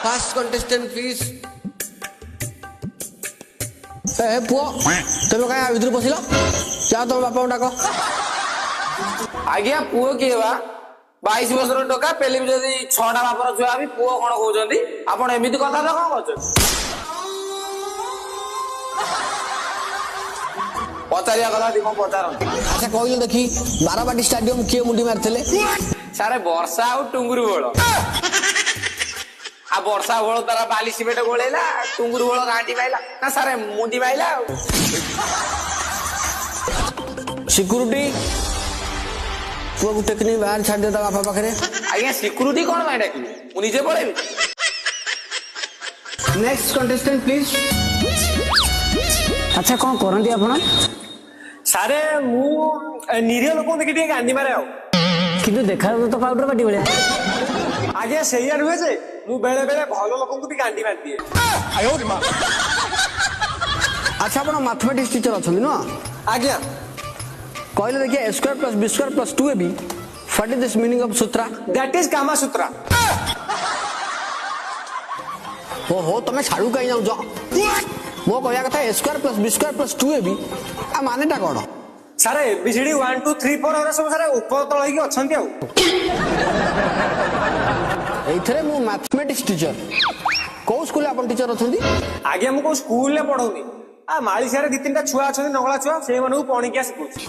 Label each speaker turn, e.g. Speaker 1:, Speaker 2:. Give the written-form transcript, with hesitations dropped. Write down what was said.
Speaker 1: First contestant, please.
Speaker 2: ए पुओ तुम क्या भीतर पशिल जा तुम बापा डाक
Speaker 3: आज्ञा पुओ किए बा 22 वर्षर टोका पेली जदि 6टा बापर छुआ भी पुओ कौन कहते आपण एमती कथा तो कौन कर पचारिया कथा कौन पचार
Speaker 2: अच्छा कहल देखी बारबाटी स्टाडियम किए मुंडी मारते
Speaker 3: सारे वर्षा आउ टुंगुरु बोल आ वर्षा बोल तारा बाली सिमेंट गोलेला टुंगुरु बोल गांटी पाइला ना सारे मुंडी पाइला
Speaker 2: सिक्यूरिटी पुओ को टेक्निक बाहर छाड़ देता बापा पाखे
Speaker 3: आज्ञा सिक्यूरिटी कौन भाई डाक मु निजे पळेबी
Speaker 2: नेक्स्ट कंटेस्टेंट प्लीज
Speaker 4: अच्छा कौन करंती आपण
Speaker 5: सारे मु निरीह लोक देखि टिके गांधी मारे आउ
Speaker 4: किंतु देखा तो पाउडर पार्टी भले
Speaker 5: आज्ञा सैया नुहे जे मु बेले बेले भल लोक भी गांधी मार दिए
Speaker 2: अच्छा आप मैथमेटिक्स टीचर अच्छा ना
Speaker 5: आज्ञा
Speaker 2: कहले देखिए a square plus b square plus 2ab what is this meaning of sutra
Speaker 5: that is Kama Sutra
Speaker 2: हो तुम साड़ू कहीं जाऊँ मो कहया कथा a square plus b square plus 2ab आ मानेटा कौन
Speaker 5: सारे एबीसीडी 1 2 3 4 और सब सारे ऊपर तळ होई अछंती आउ
Speaker 2: एथरे मु मैथमेटिक्स टीचर को स्कूल अपन टीचर अछंती
Speaker 5: आज्ञा मु को स्कूल ले पढौनी आ माली सारे 2-3टा छुआ अछंती नगला छुआ से मानु पणी के सिखुची